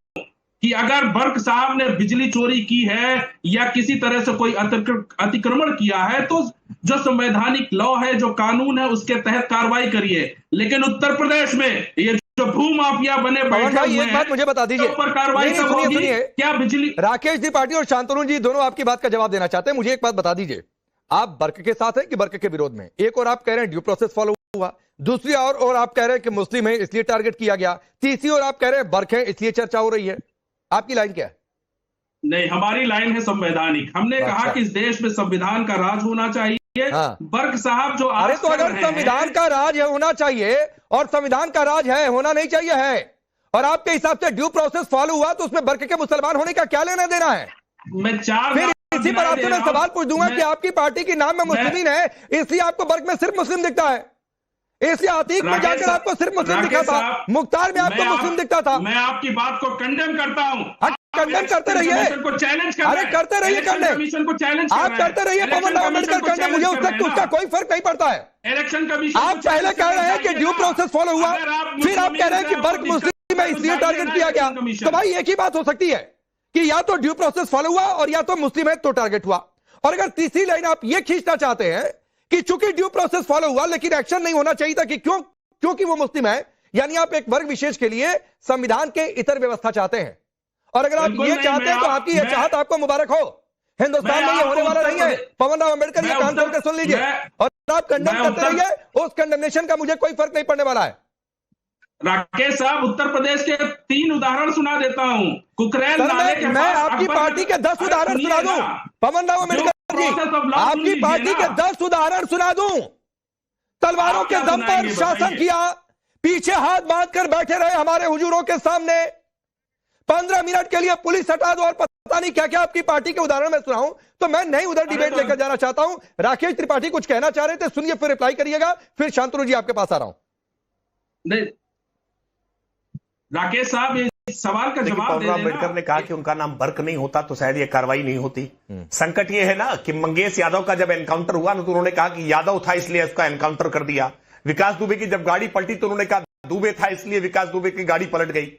कि अगर बर्क साहब ने बिजली चोरी की है या किसी तरह से कोई अतिक्रमण किया है तो जो संवैधानिक लॉ है, जो कानून है, उसके तहत कार्रवाई करिए। लेकिन उत्तर प्रदेश में ये जो भू माफिया बने बैठे हुए हैं, एक बात मुझे बता दीजिए, पर कार्रवाई होगी क्या? बिजली राकेश त्रिपाठी और शांतनु जी दोनों आपकी बात का जवाब देना चाहते हैं। मुझे एक बात बता दीजिए, आप बर्क के साथ हैं कि बर्क के विरोध में? एक और आप कह रहे हैं ड्यू प्रोसेस फॉलो हुआ, दूसरी और आप कह रहे हैं कि मुस्लिम है इसलिए टारगेट किया गया, तीसरी और आप कह रहे हैं बर्क है इसलिए चर्चा हो रही है। आपकी लाइन क्या है? नहीं, हमारी लाइन है संवैधानिक। हमने कहा कि इस देश में संविधान का राज होना चाहिए। बर्क साहब जो अरे तो अगर संविधान का राज होना चाहिए और संविधान का राज है, होना नहीं चाहिए है, और आपके हिसाब से ड्यू प्रोसेस फॉलो हुआ तो उसमें बर्क के मुसलमान होने का क्या लेना देना है? मैं फिर इसी पर आपसे मैं सवाल पूछ दूंगा कि आपकी पार्टी के नाम में मुस्लिमीन है इसलिए आपको बर्क में सिर्फ मुस्लिम दिखता है, इसलिए अतीक में जाकर आपको सिर्फ मुस्लिम दिखा था, मुख्तार में आपको मुस्लिम दिखता था। मैं आपकी बात को कंडेम करता हूँ। कंडेम करते रहिए, अरे करते रहिए कंडेम, आप करते रहिए पवन राव अम्बेडकर कंडेम, मुझे उसका कोई फर्क नहीं पड़ता है। इलेक्शन कमीशन आप पहले कह रहे हैं कि ड्यू प्रोसेस फॉलो हुआ, फिर आप कह रहे हैं कि बर्क मुस्लिम है इसलिए टारगेट किया गया। तो भाई एक ही बात हो सकती है कि या तो ड्यू प्रोसेस फॉलो हुआ और या तो मुस्लिम है तो टारगेट हुआ। और अगर तीसरी लाइन आप ये खींचना चाहते हैं कि चूंकि ड्यू प्रोसेस फॉलो हुआ लेकिन एक्शन नहीं होना चाहिए था कि क्योंकि वो मुस्लिम है, यानी आप एक वर्ग विशेष के लिए संविधान के इतर व्यवस्था चाहते हैं। और अगर आप ये चाहते हैं तो आपकी ये चाहत आपको मुबारक हो। हिंदुस्तान में ये होने वाला नहीं है। पवन राव अम्बेडकर ये कान खोल के सुन लीजिए और आप कंडेम करते रहिए, उस कंडेमनेशन का मुझे कोई फर्क नहीं पड़ने वाला है। राकेश साहब, उत्तर प्रदेश के 3 उदाहरण सुना देता हूं। कुकरेल नाले के मैं आपकी पार्टी के 10 उदाहरण सुना दूं। पवन राव अम्बेडकर जी, आपकी पार्टी के 10 उदाहरण सुना दूं। तलवारों के दम पर शासन किया, पीछे हाथ बांध कर बैठे रहे हमारे हुजूरों के सामने। 15 मिनट के लिए पुलिस हटा दो और पता नहीं क्या क्या आपकी पार्टी के उदाहरण में सुनाऊं। तो मैं नहीं उधर डिबेट लेकर जाना चाहता हूं। राकेश त्रिपाठी कुछ कहना चाह रहे थे, सुनिए फिर रिप्लाई करिएगा, फिर शांतनु जी आपके पास आ रहा हूं। नहीं राकेश साहब, ये सवाल का जवाब पवन राव अम्बेडकर ने कहा कि उनका नाम बर्क नहीं होता तो शायद ये कार्रवाई नहीं होती। संकट ये है ना कि मंगेश यादव का जब एनकाउंटर हुआ ना तो उन्होंने कहा कि यादव था इसलिए उसका एनकाउंटर कर दिया। विकास दुबे की जब गाड़ी पलटी तो उन्होंने कहा दुबे था इसलिए विकास दुबे की गाड़ी पलट गई।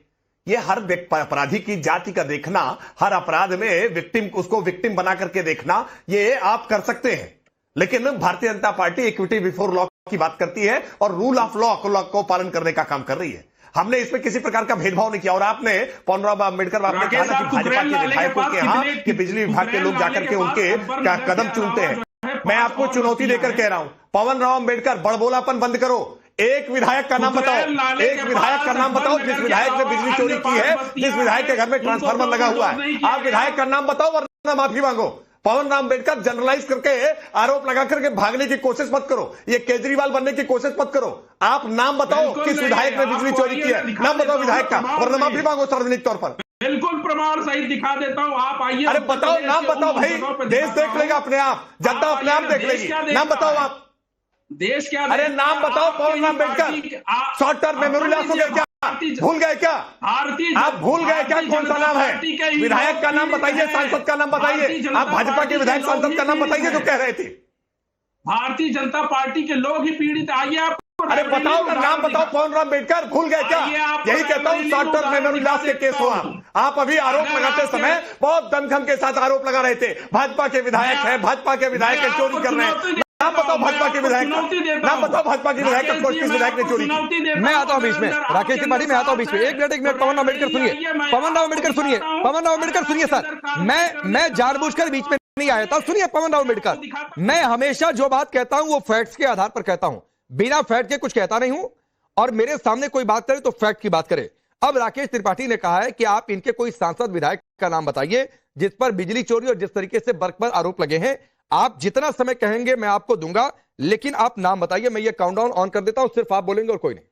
ये हर अपराधी की जाति का देखना, हर अपराध में उसको विक्टिम बना करके देखना, ये आप कर सकते हैं। लेकिन Bharatiya Janata party equity before law की बात करती है और रूल ऑफ लॉ को पालन करने का काम कर रही है। हमने इसमें किसी प्रकार का भेदभाव नहीं किया। और आपने पवन राव अम्बेडकर आपने कहा ना कि भाजपा के विधायकों के यहाँ कि बिजली विभाग के लोग जाकर के उनके कदम चूमते हैं। मैं आपको चुनौती देकर कह रहा हूं, पवन राव अम्बेडकर बड़बोलापन बंद करो। एक विधायक का नाम बताओ, एक विधायक का नाम बताओ जिस विधायक ने बिजली चोरी की है, जिस विधायक के घर में ट्रांसफार्मर लगा हुआ है। आप विधायक का नाम बताओ वरना माफी मांगो। पवन राव अम्बेडकर जनरलाइज करके आरोप लगा करके भागने की कोशिश मत करो, ये केजरीवाल बनने की कोशिश मत करो। आप नाम बताओ किस विधायक ने बिजली चोरी की है, नाम बताओ विधायक का, वरना माफी मांगो सार्वजनिक तौर पर। बिल्कुल प्रमाण सहित दिखा देता हूं, आप आइए। अरे बताओ, नाम बताओ भाई, देश देख लेगा अपने आप, जनता अपने आप देख लेगी। नाम बताओ आप, देश क्या? अरे नाम बताओ Pawan Rao Ambedkar. Short term memory loss हो गया क्या? भूल गए क्या? आप भूल गए क्या कौन सा नाम है? विधायक का नाम बताइए, सांसद का नाम बताइए। आप भाजपा के विधायक सांसद का नाम बताइए जो कह रहे थे। भारतीय जनता पार्टी के लोग ही पीड़ित। आइए आप अरे बताओ ना, नाम बताओ, पवन राम बेटकर भूल गए क्या? यही कहता हूँ, शॉर्ट टर्म मेमोरी लॉस के केस हो आप अभी आरोप लगाते समय बहुत दमखम के साथ आरोप लगा रहे थे, भाजपा के विधायक है, भाजपा के विधायक चोरी कर रहे हैं। नाम बताओ भाजपा के विधायक, नाम बताओ भाजपा के विधायक किस विधायक ने चोरी की? मैं आता हूं बीच में, राकेश त्रिपाठी, मैं आता हूं बीच में। एक मिनट, पवन राव अम्बेडकर सुनिए, पवन राव अम्बेडकर सुनिए, पवन राव अम्बेडकर सुनिए सर। मैं जानबूझकर बीच में नहीं आया था। सुनिए पवन राव अम्बेडकर, मैं हमेशा जो बात कहता हूं वो फैक्ट्स के आधार पर कहता हूं, बिना फैक्ट के कुछ कहता नहीं हूं, और मेरे सामने कोई बात करे तो फैक्ट की बात करे। अब राकेश त्रिपाठी ने कहा है कि आप इनके कोई सांसद विधायक का नाम बताइए जिस पर बिजली चोरी और जिस तरीके से वर्क पर आरोप लगे हैं। आप जितना समय कहेंगे मैं आपको दूंगा, लेकिन आप नाम बताइए। मैं ये काउंटडाउन ऑन कर देता हूं, सिर्फ आप बोलेंगे और कोई नहीं।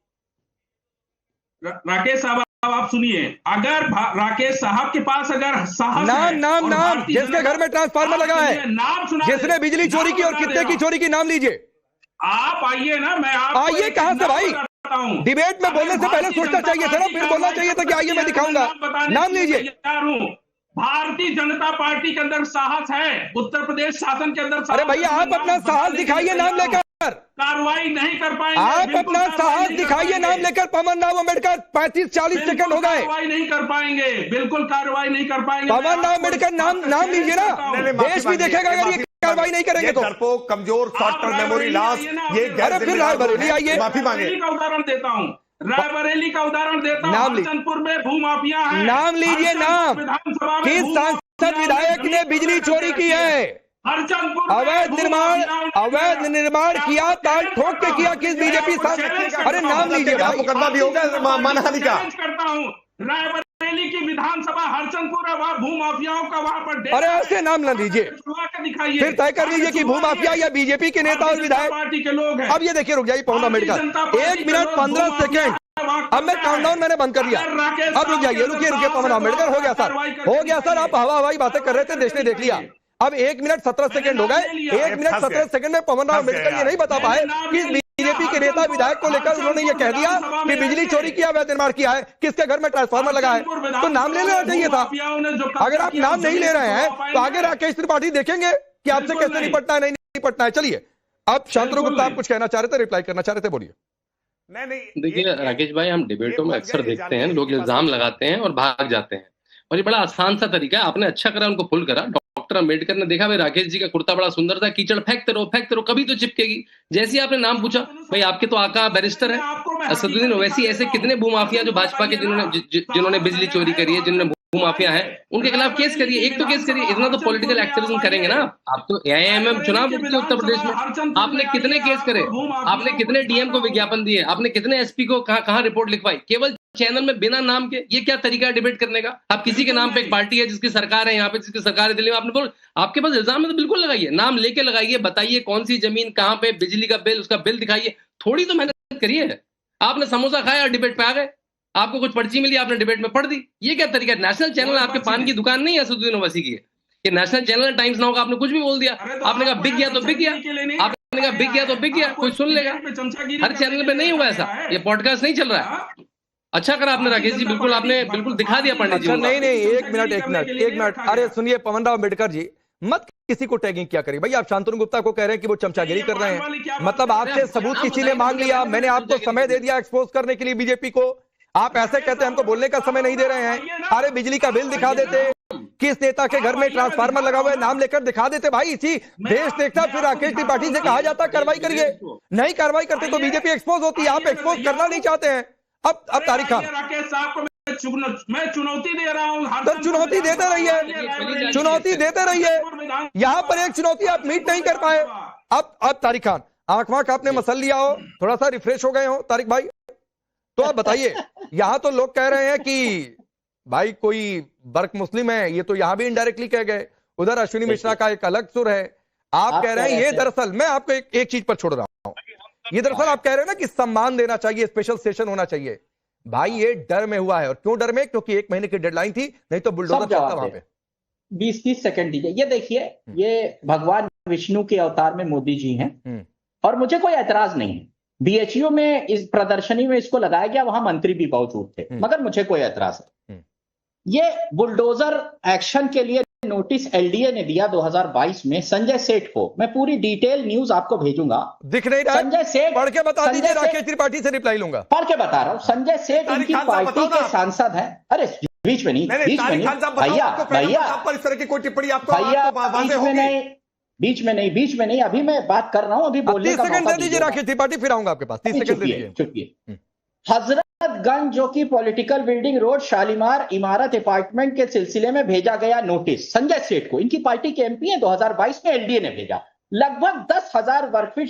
राकेश साहब आप सुनिए, अगर राकेश साहब के पास अगर साहस नाम जिसके घर में ट्रांसफार्मर लगा है, नाम सुना, जिसने बिजली चोरी की और कितने की चोरी की, नाम लीजिए। आप आइए ना, मैं आइए कहां से भाई? डिबेट में बोलने से पहले सोचना चाहिए था ना, फिर बोलना चाहिए था कि आइए मैं दिखाऊंगा। नाम लीजिए। भारतीय जनता पार्टी के अंदर साहस है, उत्तर प्रदेश शासन के अंदर। अरे भैया आप अपना साहस दिखाइए नाम लेकर। कार्रवाई नहीं कर पाएंगे, आप अपना साहस दिखाइए नाम लेकर। पवन राव अम्बेडकर 35-40 सेकंड हो गए। कार्रवाई नहीं कर पाएंगे, बिल्कुल कार्रवाई नहीं कर पाएंगे। पवन राव अम्बेडकर नाम लीजिए ना, देश भी देखेगा अगर ये कार्रवाई नहीं करेंगे तो। डरपोक, कमजोर, शॉर्ट टर्म मेमोरी लॉस, ये फिर रायबरेली आइए, माफी मांगे। का उदाहरण देता हूँ, रायबरेली का उदाहरण देता हूँ। हरचंदपुर में भूमाफिया है, नाम लीजिए। नाम विधानसभा में किस सांसद विधायक ने बिजली चोरी की है? अवैध निर्माण किया, ताल ठोक के किया किस बीजेपी सांसद? अरे नाम लीजिए भाई। मुकदमा भी होगा मानहानि का। करता हूँ, रायबरेली की विधानसभा हरचंदपुर है, वहाँ भूमाफियाओं का वहाँ पर। अरे ऐसे नाम न लीजिए, फिर तय कर लीजिए कि भूमाफिया या बीजेपी के नेता और विधायक पार्टी के लोग हैं। अब ये देखिए, रुक जाइए पवन अम्बेडकर, 1 मिनट 15 सेकेंड। अब मैं काउंटडाउन मैंने बंद कर दिया। अब रुक जाइए, रुकिए पवन अम्बेडकर, हो गया सर, हो गया सर। आप हवाई बातें कर रहे थे, देश ने देख लिया। अब 1 मिनट 17 सेकंड हो गए। 1 मिनट 17 सेकंड में पवन राव अम्बेडकर ये नहीं बता पाए कि बीजेपी के नेता विधायक को लेकर उन्होंने ये कह दिया कि बिजली चोरी किया, अवैध निर्माण किया है, किसके घर में ट्रांसफार्मर लगा है, तो नाम ले लेना चाहिए था। अगर आप नाम नहीं ले रहे हैं तो आगे राकेश त्रिपाठी देखेंगे कि आपसे कैसे निपटना है, नहीं निपटना है। चलिए, अब शांतनु गुप्ता आप कुछ कहना चाह रहे थे, रिप्लाई करना चाह रहे थे, बोलिए। देखिए राकेश भाई, हम डिबेटों में अक्सर देखते हैं लोग इल्जाम लगाते हैं और भाग जाते हैं, और ये बड़ा आसान सा तरीका है। आपने अच्छा करा उनको पुल करा। डॉक्टर अंबेडकर ने देखा भाई राकेश जी का कुर्ता बड़ा सुंदर था, कीचड़ फेंकते रहो कभी तो चिपकेगी। जैसे ही आपने नाम पूछा, भाई आपके तो आका बैरिस्टर है असदुद्दीन ओवैसी, ऐसे कितने भूमाफिया जो भाजपा के जिन्होंने बिजली चोरी करी है, जिन्होंने भूमाफिया है, उनके खिलाफ केस करिए, एक तो केस करिए। इतना तो पॉलिटिकल एक्टिविज्म करेंगे ना आप। तो AIMM चुनाव जीते उत्तर प्रदेश में, आपने कितने केस करे, आपने कितने DM को विज्ञापन दिए, आपने कितने SP को कहां रिपोर्ट लिखवाई, केवल चैनल में बिना नाम के। ये क्या तरीका है डिबेट करने का? आप किसी के नाम पे एक पार्टी है जिसकी सरकार है यहाँ पे, जिसकी सरकार है दिल्ली में, आपने बोल आपके पास इल्जाम है तो बिल्कुल लगाइए, नाम लेके लगाइए, बताइए कौन सी जमीन कहाँ पे, बिजली का बिल, उसका बिल दिखाइए। थोड़ी तो मेहनत करिए। आपने समोसा खाया और डिबेट पे आ गए, आपको कुछ पर्ची मिली, आपने डिबेट में पढ़ दी। ये क्या तरीका है? नेशनल चैनल आपके पान की दुकान नहीं है असदुद्दीन ओवैसी की, ये नेशनल चैनल टाइम्स नाउ का। आपने कुछ भी बोल दिया, आपने कहा बिक गया तो बिक गया, आपने कहा बिक गया तो बिक गया, कोई सुन लेगा। हर चैनल पे नहीं हुआ ऐसा, ये पॉडकास्ट नहीं चल रहा है। अच्छा करा आपने राकेश जी, बिल्कुल आपने बिल्कुल दिखा दिया पंडित जी। नहीं, एक मिनट। अरे सुनिए पवन राव अम्बेडकर जी, मत किसी को टैगिंग क्या करें भाई। आप शांतनु गुप्ता को कह रहे हैं कि वो चमचागिरी कर रहे हैं, मतलब आपसे सबूत किसी ने मांग लिया, मैंने आपको समय दे दिया एक्सपोज करने के लिए बीजेपी को, आप ऐसे कहते हैं हमको बोलने का समय नहीं दे रहे हैं। अरे बिजली का बिल दिखा देते, किस नेता के घर में ट्रांसफार्मर लगा हुआ है नाम लेकर दिखा देते भाई। इसी देश देखता, फिर राकेश त्रिपाठी से कहा जाता कार्रवाई करिए, नहीं कार्रवाई करते तो बीजेपी एक्सपोज होती है। आप एक्सपोज करना नहीं चाहते हैं। अब तारिक खान, राकेश साहब को मैं चुनौती दे रहा हूं। तो चुनौती देते रहिए, चुनौती देते रहिए। यहाँ पर एक चुनौती आप मीट नहीं कर पाए। अब तारिक खान, आंख वाँख आपने मसल लिया हो, थोड़ा सा रिफ्रेश हो गए हो तारिक भाई, तो आप बताइए। यहाँ तो लोग कह रहे हैं कि भाई कोई बर्क मुस्लिम है, ये तो यहाँ भी इनडायरेक्टली कह गए। उधर अश्विनी मिश्रा का एक अलग सुर है। आप कह रहे हैं ये दरअसल, मैं आपको एक चीज पर छोड़ रहा हूं, ये दरअसल आप कह रहे हैं ना कि सम्मान देना चाहिए, स्पेशल सेशन होना चाहिए। भाई ये डर में हुआ है, और क्यों डर में? क्योंकि 1 महीने की डेडलाइन थी, नहीं तो बुलडोजर चलता वहां पे। 20-30 सेकंड दीजिए। ये देखिए, ये भगवान विष्णु के अवतार में मोदी जी हैं, और मुझे कोई ऐतराज नहीं है। BHU में इस प्रदर्शनी में इसको लगाया गया, वहां मंत्री भी मौजूद थे, मगर मुझे कोई ऐतराज नहीं। ये बुलडोजर एक्शन के लिए नोटिस एलडीए ने दिया 2022 में संजय सेठ को, मैं पूरी डिटेल न्यूज आपको भेजूंगा। दिख नहीं रहा, संजय सेठ पढ़ के बता दीजिए, राकेश त्रिपाठी से रिप्लाई लूंगा। पढ़ के बता रहा हूं, संजय सेठ इनकी पार्टी के सांसद हैं। अरे बीच में नहीं, बीच में नहीं भैया, पर इस तरह की कोई टिप्पणी आपको भैया वाज़ेह होगी? बीच में नहीं, अभी मैं बात कर रहा हूं, अभी बोलने 30 का सेकंड मौका दे दीजिए राकेश त्रिपाठी, फिर आऊंगा आपके पास। 30 सेकंड दे दीजिए। चुपिए। हजरतगंज जो कि पॉलिटिकल बिल्डिंग रोड शालीमार इमारत अपार्टमेंट के सिलसिले में भेजा गया नोटिस संजय सेठ को, इनकी पार्टी के एमपी हैं, 2022 में एलडीए ने भेजा। लगभग 10,000 वर्गफीट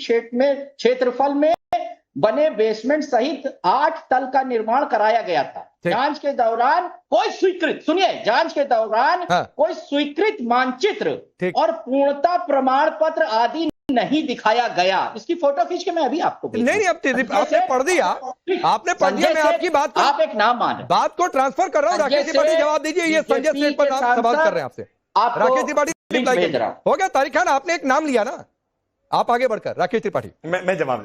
क्षेत्रफल में बने बेसमेंट सहित 8 तल का निर्माण कराया गया था। जांच के दौरान कोई स्वीकृत, सुनिए, जांच के दौरान कोई स्वीकृत मानचित्र और पूर्णता प्रमाण पत्र आदि नहीं दिखाया गया। इसकी फोटो खींच के मैं अभी आपको नहीं, आपने पढ़ दिया, आपने पढ़ दिया। मैं आपकी बात, आप एक नाम मान, बात को ट्रांसफर कर रहा हूँ। राकेश त्रिपाठी जवाब दीजिए, ये संजय सेठ पर सवाल कर रहे हैं आपसे। राकेश त्रिपाठी हो गया। तारिक खान, आपने एक नाम लिया ना, आप आगे बढ़कर। राकेश त्रिपाठी, मैं जवाब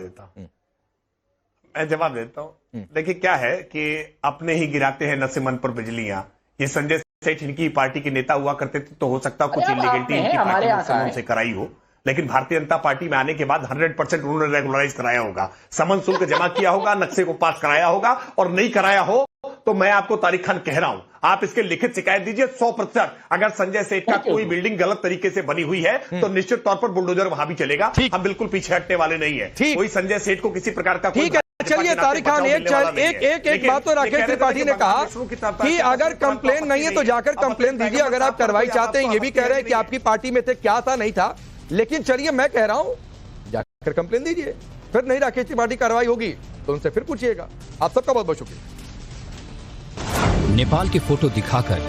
देता हूं, देखिए क्या है कि अपने ही गिराते हैं नसे मन पर बिजलियां। ये संजय सेठ इनकी पार्टी के नेता हुआ करते थे, तो हो सकता कुछ इलीगलिटी इनकी पार्टी ने से कराई हो, लेकिन भारतीय जनता पार्टी में आने के बाद 100% उन्होंने रेगुलराइज कराया होगा, समन शुल्क जमा किया होगा, नक्शे को पास कराया होगा। और नहीं कराया हो तो मैं आपको तारिक खान कह रहा हूं, आप इसके लिखित शिकायत दीजिए 100%। अगर संजय सेठ का कोई बिल्डिंग गलत तरीके से बनी हुई है तो निश्चित तौर पर बुलडोजर वहां भी चलेगा। हम बिल्कुल पीछे हटने वाले नहीं है। कोई संजय सेठ को किसी प्रकार का, ठीक है। चलिए तारिक खान, एक बात तो राकेश त्रिपाठी ने कहा कि अगर कंप्लेन नहीं है तो जाकर कंप्लेन दीजिए, अगर आप कार्रवाई चाहते हैं। ये भी कह रहे हैं कि आपकी पार्टी में थे, क्या था नहीं था, लेकिन चलिए मैं कह रहा हूं जाकर कंप्लेन दीजिए। फिर नहीं राकेश त्रिपाठी कार्रवाई होगी तो उनसे फिर पूछिएगा। आप सबका बहुत बहुत शुक्रिया। नेपाल की फोटो दिखाकर